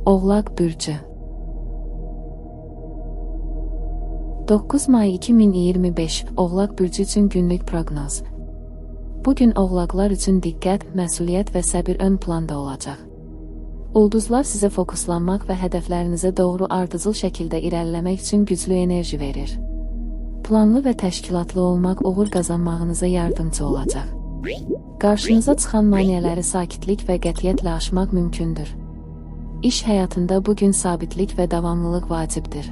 Oğlaq Bürcü 9 may 2025 Oğlaq Bürcü üçün günlük proqnoz. Bugün oğlaqlar üçün diqqət, məsuliyyət və səbir ön planda olacaq. Ulduzlar sizə fokuslanmaq və hədəflərinizə doğru ardıcıl şəkildə irəliləmək üçün güclü enerji verir. Planlı və təşkilatlı olmaq uğur qazanmağınıza yardımcı olacaq. Qarşınıza çıxan maneələri sakitlik və qətiyyətlə aşmaq mümkündür. İş həyatında bugün sabitlik və davamlılıq vacibdir.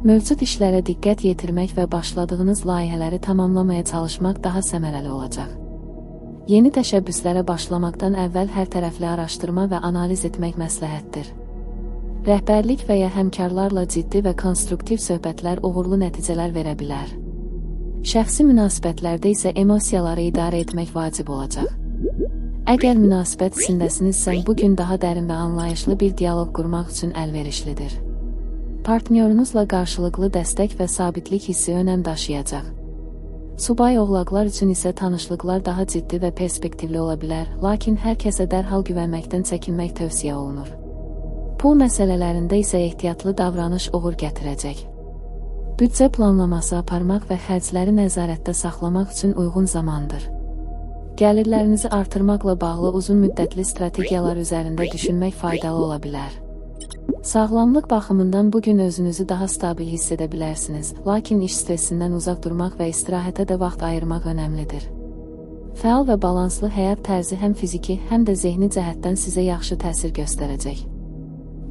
Mövcud işlərə diqqət yetirmək və başladığınız layihələri tamamlamaya çalışmaq daha səmərəli olacaq. Yeni təşəbbüslərə başlamaqdan əvvəl hər tərəfli araşdırma və analiz etmək məsləhətdir. Rəhbərlik və ya həmkarlarla ciddi və konstruktiv söhbətlər uğurlu nəticələr verə bilər. Şəxsi münasibətlərdə isə emosiyaları idarə etmək vacib olacaq. Əgər münasibət içindəsinizsə, bugün daha dərin və anlayışlı bir dialoq qurmaq üçün əlverişlidir. Partnyorunuzla qarşılıqlı dəstək və sabitlik hissi önəm daşıyacaq. Subay oğlaqlar üçün isə tanışlıqlar daha ciddi və perspektivli ola bilər, lakin hər kəsə dərhal güvənməkdən çəkinmək tövsiyə olunur. Pul məsələlərində isə ehtiyatlı davranış uğur gətirəcək. Büdcə planlaması aparmaq və xərcləri nəzarətdə saxlamaq üçün uyğun zamandır. Gəlirlərinizi artırmaqla bağlı uzun müddətli strategiyalar üzərində düşünmək faydalı ola bilər. Sağlamlıq baxımından bugün özünüzü daha stabil hiss edə bilərsiniz, lakin iş stresindən uzaq durmaq və istirahətə də vaxt ayırmaq önəmlidir. Fəal və balanslı həyat tərzi həm fiziki, həm də zehni cəhətdən sizə yaxşı təsir göstərəcək.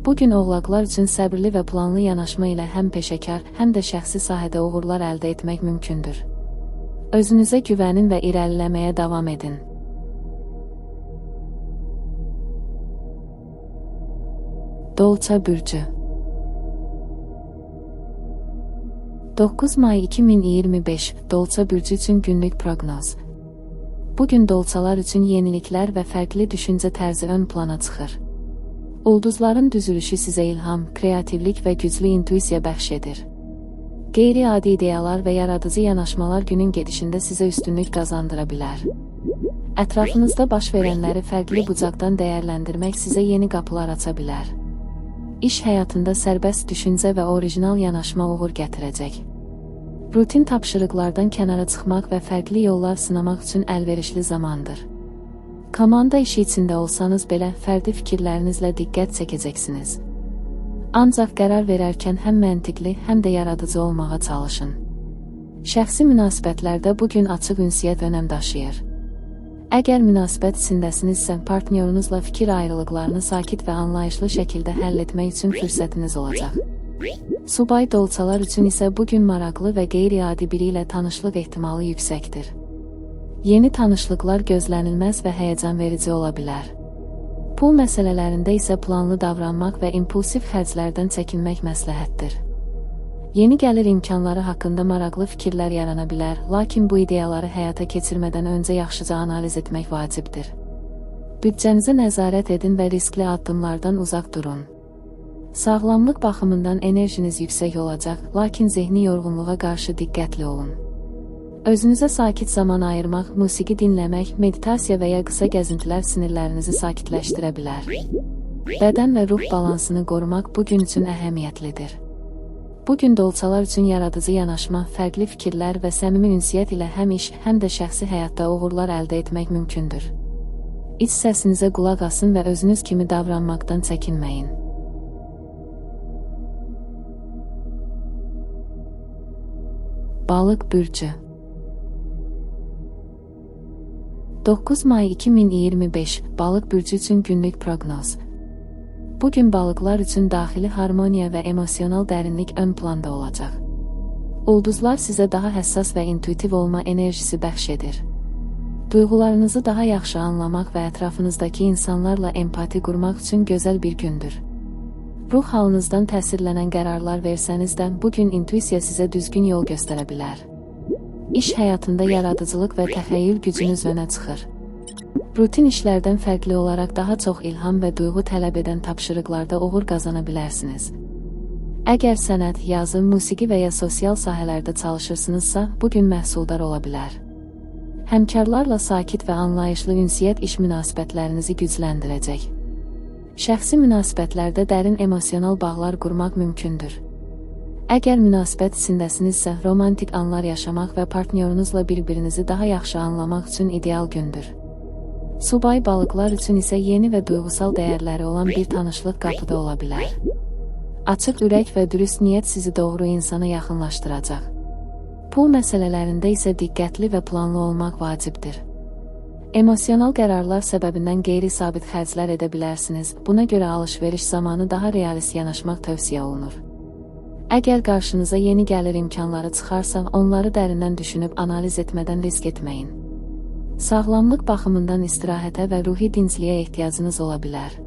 Bugün oğlaqlar üçün səbirli və planlı yanaşma ilə həm peşəkar, həm də şəxsi sahədə uğurlar əldə etmək mümkündür. Özünüzə güvənin və irəliləməyə davam edin. Dolça Bürcü 9 may 2025 Dolça Bürcü üçün günlük proqnoz. Bugün dolçalar üçün yeniliklər və fərqli düşüncə tərzi ön plana çıxır. Ulduzların düzülüşü sizə ilham, kreativlik və güclü intuisiya bəxş edir. Qeyri-adi ideyalar və yaradıcı yanaşmalar günün gedişində sizə üstünlük qazandıra bilər. Ətrafınızda baş verənləri fərqli bucaqdan dəyərləndirmək sizə yeni qapılar aça bilər. İş həyatında sərbəst düşüncə və orijinal yanaşma uğur gətirəcək. Rutin tapşırıqlardan kənara çıxmaq və fərqli yollar sınamaq üçün əlverişli zamandır. Komanda işi içində olsanız belə fərdi fikirlərinizlə diqqət çəkəcəksiniz. Ancaq qərar verərkən həm məntiqli, həm də yaradıcı olmağa çalışın. Şəxsi münasibətlərdə bugün açıq ünsiyyət önəm daşıyır. Əgər münasibət içindəsinizsə, partnyorunuzla fikir ayrılıqlarını sakit və anlayışlı şəkildə həll etmək üçün fürsətiniz olacaq. Subay dolçalar üçün isə bugün maraqlı və qeyri-adi biri ilə tanışlıq ehtimalı yüksəkdir. Yeni tanışlıqlar gözlənilməz və həyəcan verici ola bilər. Pul məsələlərində isə planlı davranmaq və impulsiv xərclərdən çəkinmək məsləhətdir. Yeni gəlir imkanları haqqında maraqlı fikirlər yarana bilər, lakin bu ideyaları həyata keçirmədən öncə yaxşıca analiz etmək vacibdir. Büdcənizə nəzarət edin və riskli addımlardan uzaq durun. Sağlamlıq baxımından enerjiniz yüksək olacaq, lakin zehni yorğunluğa qarşı diqqətli olun. Özünüzə sakit zaman ayırmaq, musiqi dinləmək, meditasiya və ya qısa gəzintilər sinirlərinizi sakitləşdirə bilər. Bədən və ruh balansını qorumaq bugün üçün əhəmiyyətlidir. Bugün dolçalar üçün yaradıcı yanaşma, fərqli fikirlər və səmimi ünsiyyət ilə həm iş, həm də şəxsi həyatda uğurlar əldə etmək mümkündür. İç səsinizə qulaq asın və özünüz kimi davranmaqdan çəkinməyin. Balıq Bürcü 9 may 2025 Balıq Bürcü üçün günlük proqnoz. Bugün balıqlar üçün daxili harmoniya və emosional dərinlik ön planda olacaq. Ulduzlar sizə daha həssas və intuitiv olma enerjisi bəxş edir. Duyğularınızı daha yaxşı anlamaq və ətrafınızdakı insanlarla empati qurmaq üçün gözəl bir gündür. Ruh halınızdan təsirlənən qərarlar versəniz də, bugün intuisiya sizə düzgün yol göstərə bilər. İş həyatında yaradıcılıq və təxəyyül gücünüz önə çıxır. Rutin işlərdən fərqli olaraq daha çox ilham və duyğu tələb edən tapşırıqlarda uğur qazana bilərsiniz. Əgər sənət, yazı, musiqi və ya sosial sahələrdə çalışırsınızsa, bugün məhsuldar ola bilər. Həmkarlarla sakit və anlayışlı ünsiyyət iş münasibətlərinizi gücləndirəcək. Şəxsi münasibətlərdə dərin emosional bağlar qurmaq mümkündür. Əgər münasibət içindəsinizsə, romantik anlar yaşamaq və partnyorunuzla bir-birinizi daha yaxşı anlamaq üçün ideal gündür. Subay balıqlar üçün isə yeni və duyğusal dəyərləri olan bir tanışlıq qapıda ola bilər. Açıq ürək və dürüst niyyət sizi doğru insana yaxınlaşdıracaq. Pul məsələlərində isə diqqətli və planlı olmaq vacibdir. Emosional qərarlar səbəbindən qeyri-sabit xərclər edə bilərsiniz, buna görə alış-veriş zamanı daha realist yanaşmaq tövsiyə olunur. Əgər qarşınıza yeni gəlir imkanları çıxarsa, onları dərindən düşünüb analiz etmədən risk etməyin. Sağlamlıq baxımından istirahətə və ruhi dincliyə ehtiyacınız ola bilər.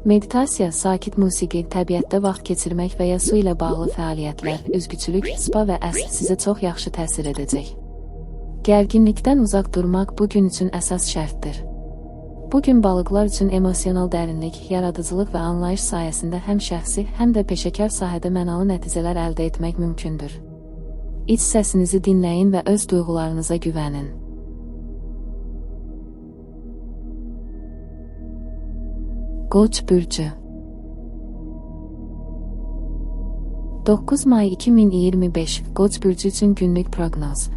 Meditasiya, sakit musiqi, təbiətdə vaxt keçirmək və ya su ilə bağlı fəaliyyətlər, üzgüçülük, spa və əsl sizə çox yaxşı təsir edəcək. Gərginlikdən uzaq durmaq bu gün üçün əsas şərtdir. Bugün balıqlar üçün emosional dərinlik, yaradıcılıq və anlayış sayəsində həm şəxsi, həm də peşəkar sahədə mənalı nəticələr əldə etmək mümkündür. İç səsinizi dinləyin və öz duyğularınıza güvənin. Qoç bürcü 9 may 2025 Qoç bürcü üçün günlük proqnoz.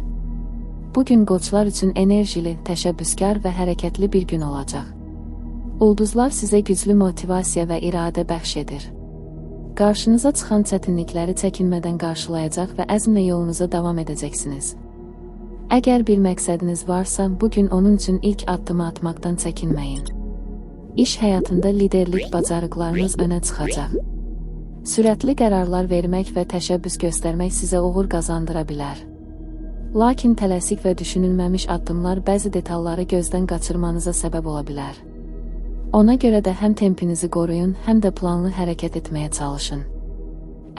Bugün qoçlar üçün enerjili, təşəbbüskar və hərəkətli bir gün olacaq. Ulduzlar sizə güclü motivasiya və iradə bəxş edir. Qarşınıza çıxan çətinlikləri çəkinmədən qarşılayacaq və əzmlə yolunuza davam edəcəksiniz. Əgər bir məqsədiniz varsa, bugün onun üçün ilk addımı atmaqdan çəkinməyin. İş həyatında liderlik bacarıqlarınız önə çıxacaq. Sürətli qərarlar vermək və təşəbbüs göstərmək sizə uğur qazandıra bilər. Lakin tələsik və düşünülməmiş addımlar bəzi detalları gözdən qaçırmanıza səbəb ola bilər. Ona görə də həm tempinizi qoruyun, həm də planlı hərəkət etməyə çalışın.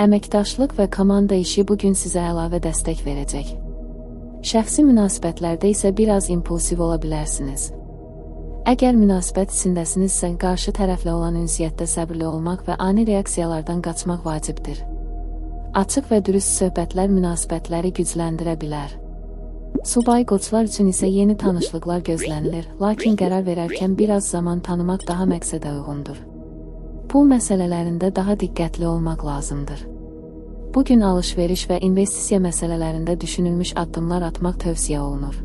Əməkdaşlıq və komanda işi bugün sizə əlavə dəstək verəcək. Şəxsi münasibətlərdə isə biraz impulsiv ola bilərsiniz. Əgər münasibət içindəsinizsə, qarşı tərəflə olan ünsiyyətdə səbirli olmaq və ani reaksiyalardan qaçmaq vacibdir. Açıq və dürüst söhbətlər münasibətləri gücləndirə bilər. Subay qoçlar üçün isə yeni tanışlıqlar gözlənilir, lakin qərar verərkən biraz zaman tanımaq daha məqsədə uyğundur. Pul məsələlərində daha diqqətli olmaq lazımdır. Bugün alış-veriş və investisiya məsələlərində düşünülmüş addımlar atmaq tövsiyə olunur.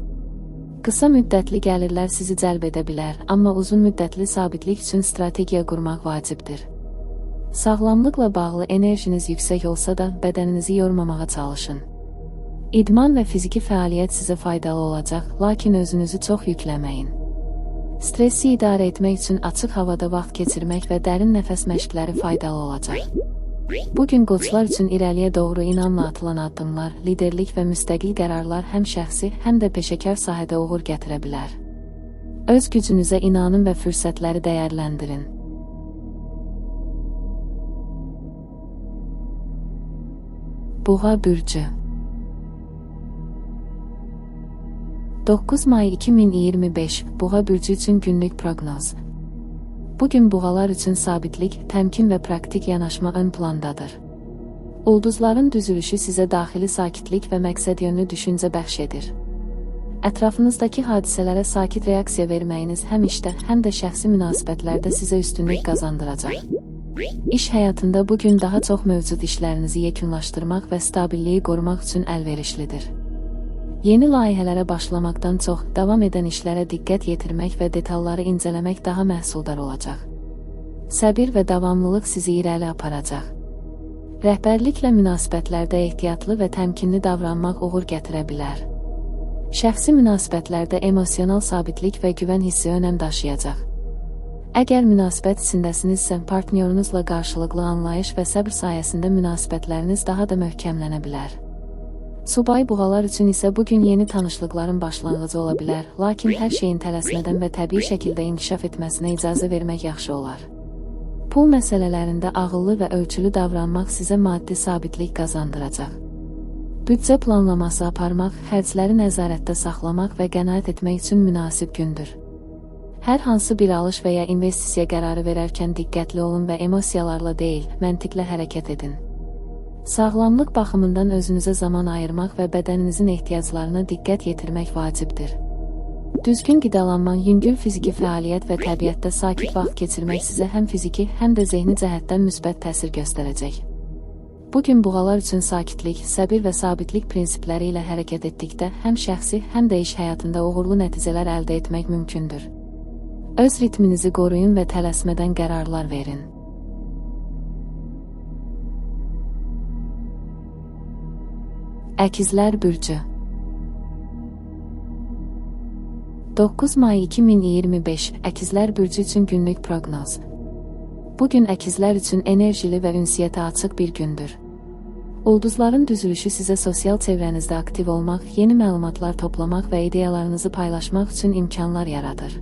Qısa müddətli gəlirlər sizi cəlb edə bilər, amma uzun müddətli sabitlik üçün strategiya qurmaq vacibdir. Sağlamlıqla bağlı enerjiniz yüksək olsa da, bədəninizi yormamağa çalışın. İdman və fiziki fəaliyyət sizə faydalı olacaq, lakin özünüzü çox yükləməyin. Stressi idarə etmək üçün açıq havada vaxt keçirmək və dərin nəfəs məşqləri faydalı olacaq. Bugün qoçlar üçün irəliyə doğru inamla atılan addımlar, liderlik və müstəqil qərarlar həm şəxsi, həm də peşəkar sahədə uğur gətirə bilər. Öz gücünüzə inanın və fürsətləri dəyərləndirin. Boğa bürcü 9 may 2025 Boğa bürcü üçün günlük proqnoz. Bugün boğalar üçün sabitlik, təmkin və praktik yanaşma ön plandadır. Ulduzların düzülüşü sizə daxili sakitlik və məqsədyönlü düşüncə bəxş edir. Ətrafınızdakı hadisələrə sakit reaksiya verməyiniz həm işdə, həm də şəxsi münasibətlərdə sizə üstünlük qazandıracaq. İş həyatında bugün daha çox mövcud işlərinizi yekunlaşdırmaq və stabilliyi qorumaq üçün əlverişlidir. Yeni layihələrə başlamaqdan çox, davam edən işlərə diqqət yetirmək və detalları incələmək daha məhsuldar olacaq. Səbir və davamlılıq sizi irəli aparacaq. Rəhbərliklə münasibətlərdə ehtiyatlı və təmkinli davranmaq uğur gətirə bilər. Şəxsi münasibətlərdə emosional sabitlik və güvən hissi önəm daşıyacaq. Əgər münasibət içindəsinizsə, partnyorunuzla qarşılıqlı anlayış və səbr sayəsində münasibətləriniz daha da möhkəmlənə bilər. Subay boğalar üçün isə bugün yeni tanışlıqların başlanğıcı ola bilər, lakin hər şeyin tələsmədən və təbii şəkildə inkişaf etməsinə icazə vermək yaxşı olar. Pul məsələlərində ağıllı və ölçülü davranmaq sizə maddi sabitlik qazandıracaq. Büdcə planlaması aparmaq, xərcləri nəzarətdə saxlamaq və qənaət etmək üçün münasib gündür. Hər hansı bir alış və ya investisiya qərarı verərkən diqqətli olun və emosiyalarla deyil, məntiqlə hərəkət edin. Sağlamlıq baxımından özünüzə zaman ayırmaq və bədəninizin ehtiyaclarına diqqət yetirmək vacibdir. Düzgün qidalanma, yüngül fiziki fəaliyyət və təbiətdə sakit vaxt keçirmək sizə həm fiziki, həm də zehni cəhətdən müsbət təsir göstərəcək. Bugün buğalar üçün sakitlik, səbir və sabitlik prinsipləri ilə hərəkət etdikdə həm şəxsi, həm də iş həyatında uğurlu nəticələr əldə etmək mümkündür. Öz ritminizi qoruyun və tələsmədən qərarlar verin. Əkizlər bürcü 9 may 2025 Əkizlər bürcü üçün günlük proqnoz. Bugün əkizlər üçün enerjili və ünsiyyətə açıq bir gündür. Ulduzların düzülüşü sizə sosial çevrənizdə aktiv olmaq, yeni məlumatlar toplamaq və ideyalarınızı paylaşmaq üçün imkanlar yaradır.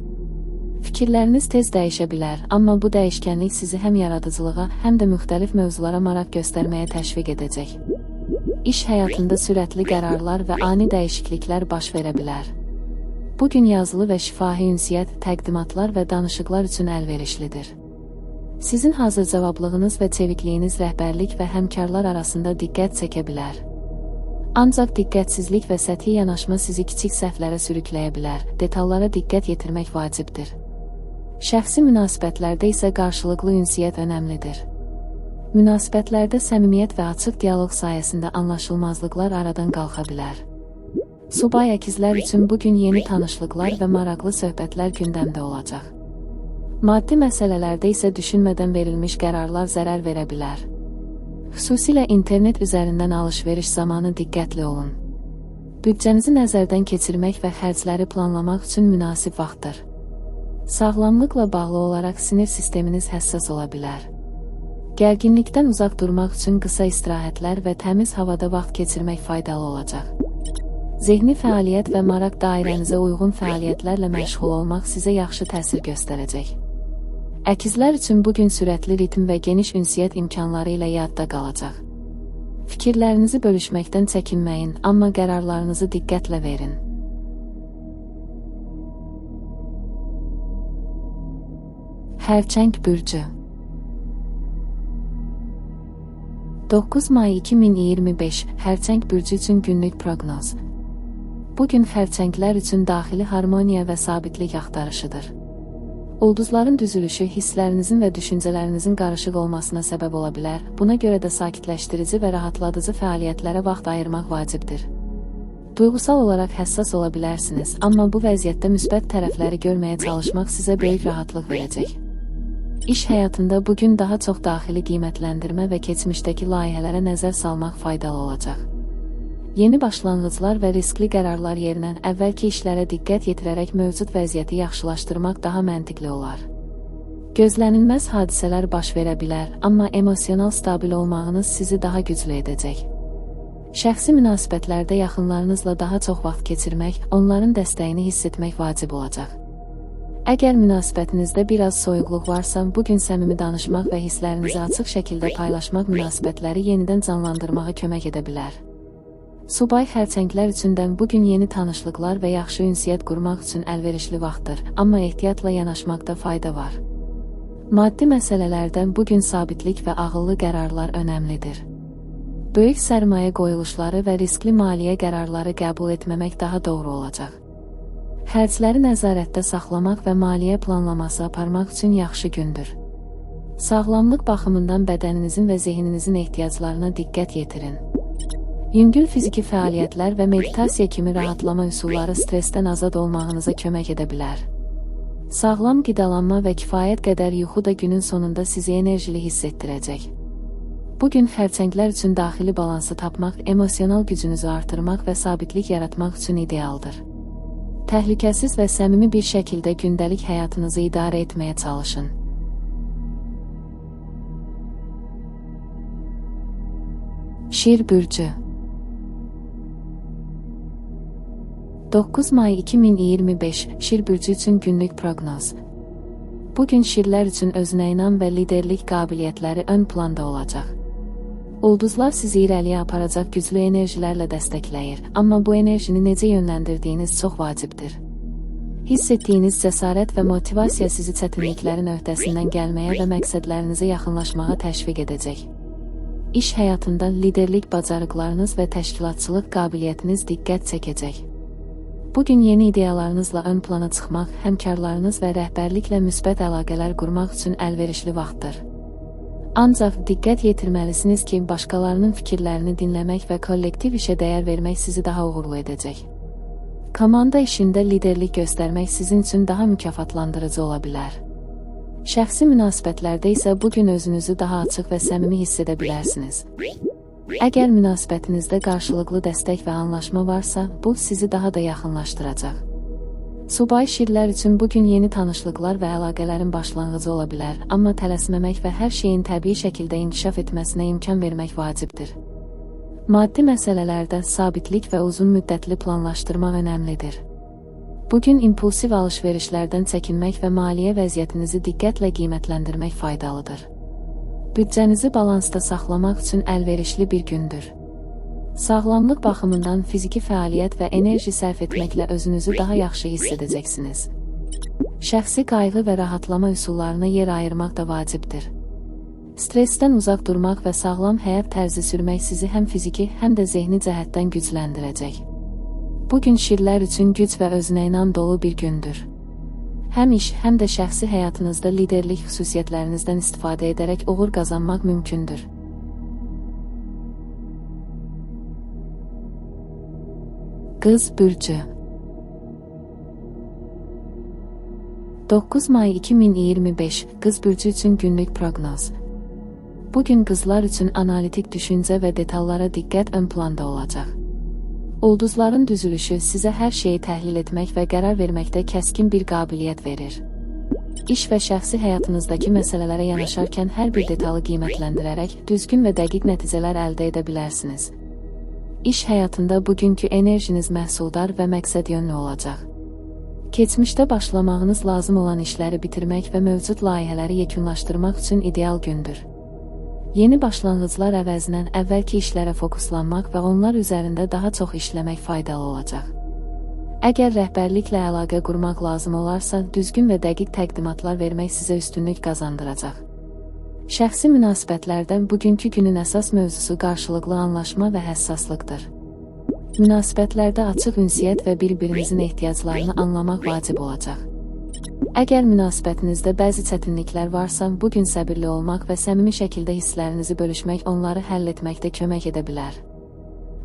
Fikirləriniz tez dəyişə bilər, amma bu dəyişkənlik sizi həm yaradıcılığa, həm də müxtəlif mövzulara maraq göstərməyə təşviq edəcək. İş həyatında sürətli qərarlar və ani dəyişikliklər baş verə bilər. Bugün yazılı və şifahi ünsiyyət, təqdimatlar və danışıqlar üçün əlverişlidir. Sizin hazır cavablığınız və çevikliyiniz rəhbərlik və həmkarlar arasında diqqət çəkə bilər. Ancaq diqqətsizlik və səthi yanaşma sizi kiçik səhvlərə sürükləyə bilər, detallara diqqət yetirmək vacibdir. Şəxsi münasibətlərdə isə qarşılıqlı ünsiyyət önəmlidir. Münasibətlərdə səmimiyyət və açıq dialoq sayəsində anlaşılmazlıqlar aradan qalxa bilər. Subay əkizlər üçün bugün yeni tanışlıqlar və maraqlı söhbətlər gündəmdə olacaq. Maddi məsələlərdə isə düşünmədən verilmiş qərarlar zərər verə bilər. Xüsusilə internet üzərindən alış-veriş zamanı diqqətli olun. Büdcənizi nəzərdən keçirmək və xərcləri planlamaq üçün münasib vaxtdır. Sağlamlıqla bağlı olaraq sinir sisteminiz həssas ola bilər. Gərginlikdən uzaq durmaq üçün qısa istirahətlər və təmiz havada vaxt keçirmək faydalı olacaq. Zehni fəaliyyət və maraq dairənizə uyğun fəaliyyətlərlə məşğul olmaq sizə yaxşı təsir göstərəcək. Əkizlər üçün bugün sürətli ritm və geniş ünsiyyət imkanları ilə yadda qalacaq. Fikirlərinizi bölüşməkdən çəkinməyin, amma qərarlarınızı diqqətlə verin. Xərçəng bürcü 9 may 2025 Xərçəng bürcü üçün günlük proqnoz. Bugün xərçənglər üçün daxili harmoniya və sabitlik axtarışıdır. Ulduzların düzülüşü hisslərinizin və düşüncələrinizin qarışıq olmasına səbəb ola bilər, buna görə də sakitləşdirici və rahatladıcı fəaliyyətlərə vaxt ayırmaq vacibdir. Duyğusal olaraq həssas ola bilərsiniz, amma bu vəziyyətdə müsbət tərəfləri görməyə çalışmaq sizə böyük rahatlıq verəcək. İş həyatında bugün daha çox daxili qiymətləndirmə və keçmişdəki layihələrə nəzər salmaq faydalı olacaq. Yeni başlanğıclar və riskli qərarlar yerinə əvvəlki işlərə diqqət yetirərək mövcud vəziyyəti yaxşılaşdırmaq daha məntiqli olar. Gözlənilməz hadisələr baş verə bilər, amma emosional stabil olmağınız sizi daha güclü edəcək. Şəxsi münasibətlərdə yaxınlarınızla daha çox vaxt keçirmək, onların dəstəyini hiss etmək vacib olacaq. Əgər münasibətinizdə biraz soyuqluq varsa, bugün səmimi danışmaq və hisslərinizi açıq şəkildə paylaşmaq münasibətləri yenidən canlandırmağa kömək edə bilər. Subay xərçənglər üçündən bugün yeni tanışlıqlar və yaxşı ünsiyyət qurmaq üçün əlverişli vaxtdır, amma ehtiyatla yanaşmaqda fayda var. Maddi məsələlərdən bugün sabitlik və ağıllı qərarlar önəmlidir. Böyük sərmayə qoyuluşları və riskli maliyyə qərarları qəbul etməmək daha doğru olacaq. Xərcləri nəzarətdə saxlamaq və maliyyə planlaması aparmaq üçün yaxşı gündür. Sağlamlıq baxımından bədəninizin və zehninizin ehtiyaclarına diqqət yetirin. Yüngül fiziki fəaliyyətlər və meditasiya kimi rahatlama üsulları stressdən azad olmağınıza kömək edə bilər. Sağlam qidalanma və kifayət qədər yuxu da günün sonunda sizi enerjili hiss etdirəcək. Bugün xərçənglər üçün daxili balansı tapmaq, emosional gücünüzü artırmaq və sabitlik yaratmaq üçün idealdır. Təhlükəsiz və səmimi bir şəkildə gündəlik həyatınızı idarə etməyə çalışın. Şir bürcü 9 may 2025 Şir bürcü üçün günlük proqnoz. Bugün şirlər üçün özünə inam və liderlik qabiliyyətləri ön planda olacaq. Ulduzlar sizi irəliyə aparacaq güclü enerjilərlə dəstəkləyir, amma bu enerjini necə yönləndirdiyiniz çox vacibdir. Hiss etdiyiniz cəsarət və motivasiya sizi çətinliklərin öhdəsindən gəlməyə və məqsədlərinizə yaxınlaşmağa təşviq edəcək. İş həyatında liderlik bacarıqlarınız və təşkilatçılıq qabiliyyətiniz diqqət çəkəcək. Bugün yeni ideyalarınızla ön plana çıxmaq, həmkarlarınız və rəhbərliklə müsbət əlaqələr qurmaq üçün əlverişli vaxtdır. Ancaq diqqət yetirməlisiniz ki, başqalarının fikirlərini dinləmək və kollektiv işə dəyər vermək sizi daha uğurlu edəcək. Komanda işində liderlik göstərmək sizin üçün daha mükafatlandırıcı ola bilər. Şəxsi münasibətlərdə isə bugün özünüzü daha açıq və səmimi hiss edə bilərsiniz. Əgər münasibətinizdə qarşılıqlı dəstək və anlaşma varsa, bu sizi daha da yaxınlaşdıracaq. Subay şirlər üçün bugün yeni tanışlıqlar və əlaqələrin başlanğıcı ola bilər, amma tələsməmək və hər şeyin təbii şəkildə inkişaf etməsinə imkan vermək vacibdir. Maddi məsələlərdə sabitlik və uzun müddətli planlaşdırma önəmlidir. Bugün impulsiv alış-verişlərdən çəkinmək və maliyyə vəziyyətinizi diqqətlə qiymətləndirmək faydalıdır. Büdcənizi balansda saxlamaq üçün əlverişli bir gündür. Sağlamlıq baxımından fiziki fəaliyyət və enerji sərf etməklə özünüzü daha yaxşı hiss edəcəksiniz. Şəxsi qayğı və rahatlama üsullarına yer ayırmaq da vacibdir. Stressdən uzaq durmaq və sağlam həyat tərzi sürmək sizi həm fiziki, həm də zehni cəhətdən gücləndirəcək. Bugün şirlər üçün güc və özünə inam dolu bir gündür. Həm iş, həm də şəxsi həyatınızda liderlik xüsusiyyətlərinizdən istifadə edərək uğur qazanmaq mümkündür. Qız bürcü 9 may 2025 Qız bürcü üçün günlük proqnoz. Bugün qızlar üçün analitik düşüncə və detallara diqqət ön planda olacaq. Ulduzların düzülüşü sizə hər şeyi təhlil etmək və qərar verməkdə kəskin bir qabiliyyət verir. İş və şəxsi həyatınızdakı məsələlərə yanaşarkən hər bir detalı qiymətləndirərək düzgün və dəqiq nəticələr əldə edə bilərsiniz. İş həyatında bugünkü enerjiniz məhsuldar və məqsədyönlü olacaq. Keçmişdə başlamağınız lazım olan işləri bitirmək və mövcud layihələri yekunlaşdırmaq üçün ideal gündür. Yeni başlanğıclar əvəzinə əvvəlki işlərə fokuslanmaq və onlar üzərində daha çox işləmək faydalı olacaq. Əgər rəhbərliklə əlaqə qurmaq lazım olarsa, düzgün və dəqiq təqdimatlar vermək sizə üstünlük qazandıracaq. Şəxsi münasibətlərdən bugünkü günün əsas mövzusu qarşılıqlı anlaşma və həssaslıqdır. Münasibətlərdə açıq ünsiyyət və bir-birinizin ehtiyaclarını anlamaq vacib olacaq. Əgər münasibətinizdə bəzi çətinliklər varsa, bugün səbirli olmaq və səmimi şəkildə hisslərinizi bölüşmək onları həll etməkdə kömək edə bilər.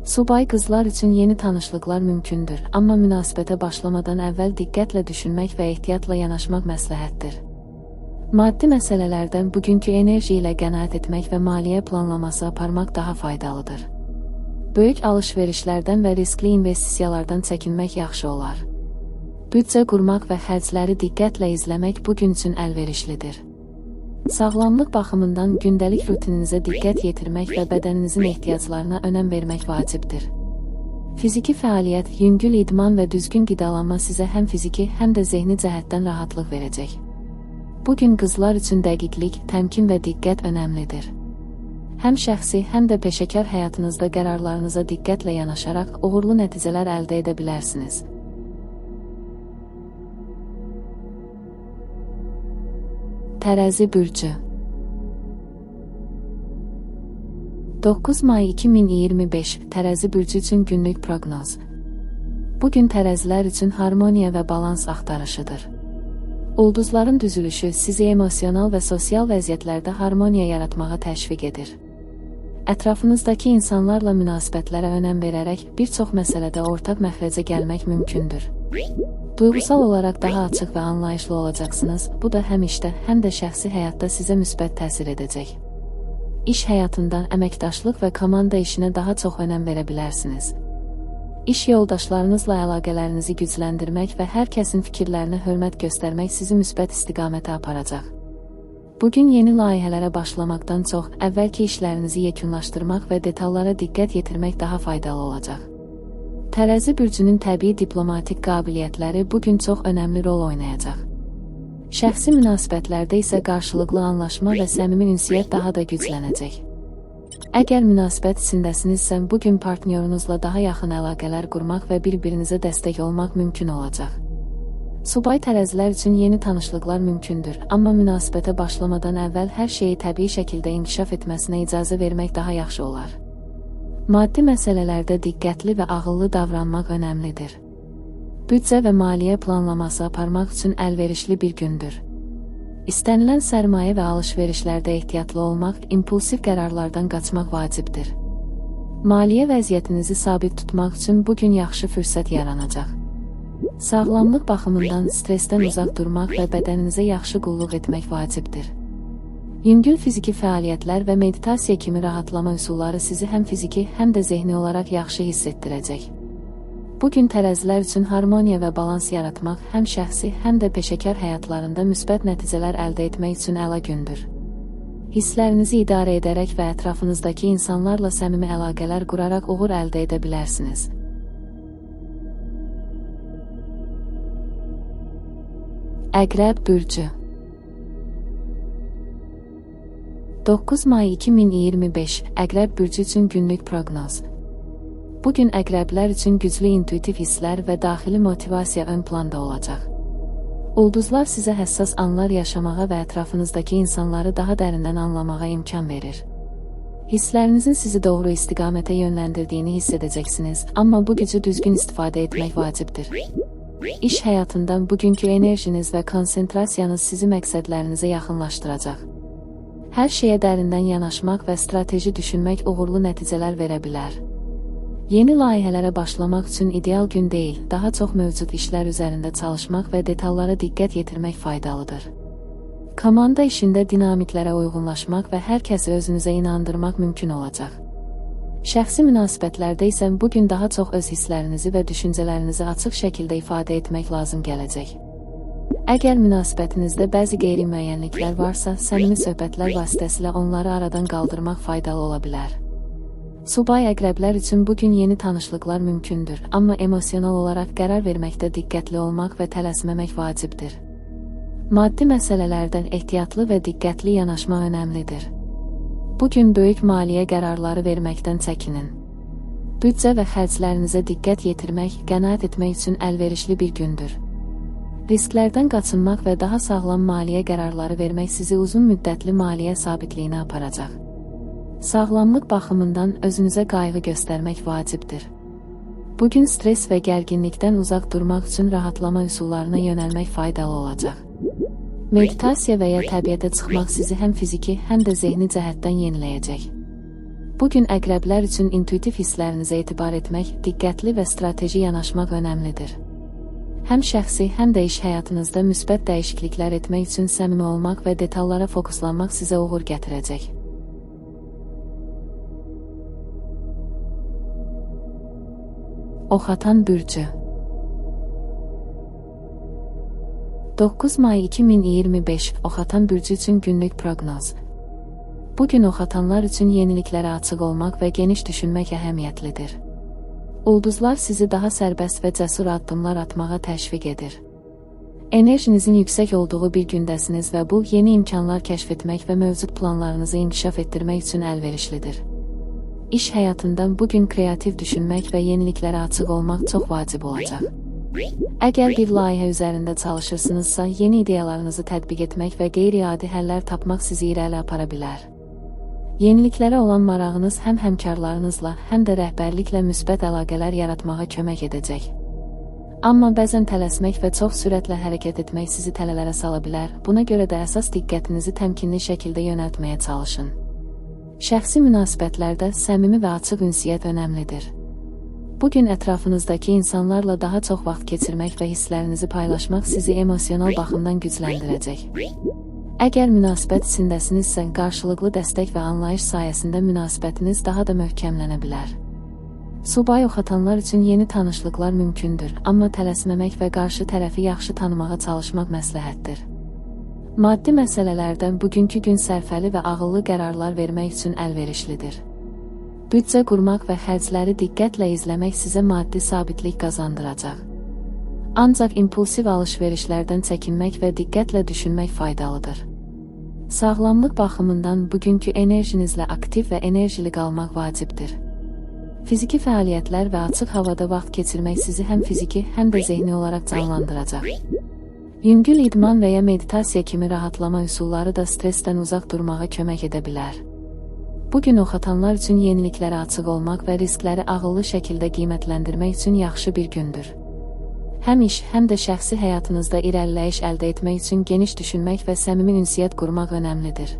Subay qızlar üçün yeni tanışlıqlar mümkündür, amma münasibətə başlamadan əvvəl diqqətlə düşünmək və ehtiyatla yanaşmaq məsləhətdir. Maddi məsələlərdən bugünkü enerji ilə qənaət etmək və maliyyə planlaması aparmaq daha faydalıdır. Böyük alış-verişlərdən və riskli investisiyalardan çəkinmək yaxşı olar. Büdcə qurmaq və xərcləri diqqətlə izləmək bugün üçün əlverişlidir. Sağlamlıq baxımından gündəlik rutininizə diqqət yetirmək və bədəninizin ehtiyaclarına önəm vermək vacibdir. Fiziki fəaliyyət, yüngül idman və düzgün qidalanma sizə həm fiziki, həm də zehni cəhətdən rahatlıq verəcək. Bugün qızlar üçün dəqiqlik, təmkin və diqqət önəmlidir. Həm şəxsi, həm də peşəkar həyatınızda qərarlarınıza diqqətlə yanaşaraq uğurlu nəticələr əldə edə bilərsiniz. Tərəzi bürcü 9 may 2025 Tərəzi bürcü üçün günlük proqnoz. Bugün tərəzilər üçün harmoniya və balans axtarışıdır. Ulduzların düzülüşü sizi emosional və sosial vəziyyətlərdə harmoniya yaratmağa təşviq edir. Ətrafınızdakı insanlarla münasibətlərə önəm verərək bir çox məsələdə ortaq məxrəcə gəlmək mümkündür. Duyğusal olaraq daha açıq və anlayışlı olacaqsınız, bu da həm işdə, həm də şəxsi həyatda sizə müsbət təsir edəcək. İş həyatında əməkdaşlıq və komanda işinə daha çox önəm verə bilərsiniz. İş yoldaşlarınızla əlaqələrinizi gücləndirmək və hər kəsin fikirlərinə hörmət göstərmək sizi müsbət istiqamətə aparacaq. Bugün yeni layihələrə başlamaqdan çox, əvvəlki işlərinizi yekunlaşdırmaq və detallara diqqət yetirmək daha faydalı olacaq. Tərəzi bürcünün təbii diplomatik qabiliyyətləri bugün çox önəmli rol oynayacaq. Şəxsi münasibətlərdə isə qarşılıqlı anlaşma və səmimi ünsiyyət daha da güclənəcək. Əgər münasibət içindəsinizsə, bugün partnyorunuzla daha yaxın əlaqələr qurmaq və bir-birinizə dəstək olmaq mümkün olacaq. Subay tərəzilər üçün yeni tanışlıqlar mümkündür, amma münasibətə başlamadan əvvəl hər şeyi təbii şəkildə inkişaf etməsinə icazə vermək daha yaxşı olar. Maddi məsələlərdə diqqətli və ağıllı davranmaq önəmlidir. Büdcə və maliyyə planlaması aparmaq üçün əlverişli bir gündür. İstənilən sərmayə və alış-verişlərdə ehtiyatlı olmaq, impulsiv qərarlardan qaçmaq vacibdir. Maliyyə vəziyyətinizi sabit tutmaq üçün bugün yaxşı fürsət yaranacaq. Sağlamlıq baxımından stressdən uzaq durmaq və bədəninizə yaxşı qulluq etmək vacibdir. Yüngül fiziki fəaliyyətlər və meditasiya kimi rahatlama üsulları sizi həm fiziki, həm də zehni olaraq yaxşı hiss etdirəcək. Bugün tərəzilər üçün harmoniya və balans yaratmaq həm şəxsi, həm də peşəkar həyatlarında müsbət nəticələr əldə etmək üçün əla gündür. Hisslərinizi idarə edərək və ətrafınızdakı insanlarla səmimi əlaqələr quraraq uğur əldə edə bilərsiniz. Əqrəb bürcü 9 may 2025 Əqrəb bürcü üçün günlük proqnoz. Bugün əqrəblər üçün güclü intuitiv hisslər və daxili motivasiya ön planda olacaq. Ulduzlar sizə həssas anlar yaşamağa və ətrafınızdakı insanları daha dərindən anlamağa imkan verir. Hisslərinizin sizi doğru istiqamətə yönləndirdiyini hiss edəcəksiniz, amma bu gücü düzgün istifadə etmək vacibdir. İş həyatından bugünkü enerjiniz və konsentrasiyanız sizi məqsədlərinizə yaxınlaşdıracaq. Hər şeyə dərindən yanaşmaq və strateji düşünmək uğurlu nəticələr verə bilər. Yeni layihələrə başlamaq üçün ideal gün deyil, daha çox mövcud işlər üzərində çalışmaq və detallara diqqət yetirmək faydalıdır. Komanda işində dinamiklərə uyğunlaşmaq və hər kəsi özünüzə inandırmaq mümkün olacaq. Şəxsi münasibətlərdə isə bugün daha çox öz hisslərinizi və düşüncələrinizi açıq şəkildə ifadə etmək lazım gələcək. Əgər münasibətinizdə bəzi qeyri-müəyyənliklər varsa, səmimi söhbətlər vasitəsilə onları aradan qaldırmaq faydalı ola bilər. Subay əqrəblər üçün bugün yeni tanışlıqlar mümkündür, amma emosional olaraq qərar verməkdə diqqətli olmaq və tələsməmək vacibdir. Maddi məsələlərdən ehtiyatlı və diqqətli yanaşma önəmlidir. Bugün böyük maliyyə qərarları verməkdən çəkinin. Büdcə və xərclərinizə diqqət yetirmək, qənaət etmək üçün əlverişli bir gündür. Risklərdən qaçınmaq və daha sağlam maliyyə qərarları vermək sizi uzun müddətli maliyyə sabitliyinə aparacaq. Sağlamlıq baxımından özünüzə qayğı göstərmək vacibdir. Bugün stress və gərginlikdən uzaq durmaq üçün rahatlama üsullarına yönəlmək faydalı olacaq. Meditasiya və ya təbiətə çıxmaq sizi həm fiziki, həm də zehni cəhətdən yeniləyəcək. Bugün əqrəblər üçün intuitiv hisslərinizə etibar etmək, diqqətli və strateji yanaşmaq önəmlidir. Həm şəxsi, həm də iş həyatınızda müsbət dəyişikliklər etmək üçün səmimi olmaq və detallara fokuslanmaq sizə uğur gətirəcək. Oxatan bürcü 9 may 2025 Oxatan bürcü üçün günlük proqnoz. Bugün oxatanlar üçün yeniliklərə açıq olmaq və geniş düşünmək əhəmiyyətlidir. Ulduzlar sizi daha sərbəst və cəsur addımlar atmağa təşviq edir. Enerjinizin yüksək olduğu bir gündəsiniz və bu, yeni imkanlar kəşf etmək və mövcud planlarınızı inkişaf etdirmək üçün əlverişlidir. İş həyatından bugün kreativ düşünmək və yeniliklərə açıq olmaq çox vacib olacaq. Əgər bir layihə üzərində çalışırsınızsa, yeni ideyalarınızı tətbiq etmək və qeyri-adi həllər tapmaq sizi irəli apara bilər. Yeniliklərə olan marağınız həm həmkarlarınızla, həm də rəhbərliklə müsbət əlaqələr yaratmağa kömək edəcək. Amma bəzən tələsmək və çox sürətlə hərəkət etmək sizi tələlərə sala bilər, buna görə də əsas diqqətinizi təmkinli şəkildə yönəltməyə çalışın. Şəxsi münasibətlərdə səmimi və açıq ünsiyyət önəmlidir. Bugün ətrafınızdakı insanlarla daha çox vaxt keçirmək və hisslərinizi paylaşmaq sizi emosional baxımdan gücləndirəcək. Əgər münasibət içindəsinizsə, qarşılıqlı dəstək və anlayış sayəsində münasibətiniz daha da möhkəmlənə bilər. Subay oxatanlar üçün yeni tanışlıqlar mümkündür, amma tələsməmək və qarşı tərəfi yaxşı tanımağa çalışmaq məsləhətdir. Maddi məsələlərdən bugünkü gün sərfəli və ağıllı qərarlar vermək üçün əlverişlidir. Büdcə qurmaq və xərcləri diqqətlə izləmək sizə maddi sabitlik qazandıracaq. Ancaq impulsiv alış-verişlərdən çəkinmək və diqqətlə düşünmək faydalıdır. Sağlamlıq baxımından bugünkü enerjinizlə aktiv və enerjili qalmaq vacibdir. Fiziki fəaliyyətlər və açıq havada vaxt keçirmək sizi həm fiziki, həm də zehni olaraq canlandıracaq. Yüngül idman və ya meditasiya kimi rahatlama üsulları da stressdən uzaq durmağa kömək edə bilər. Bugün oxatanlar üçün yeniliklərə açıq olmaq və riskləri ağıllı şəkildə qiymətləndirmək üçün yaxşı bir gündür. Həm iş, həm də şəxsi həyatınızda irəliləyiş əldə etmək üçün geniş düşünmək və səmimi ünsiyyət qurmaq önəmlidir.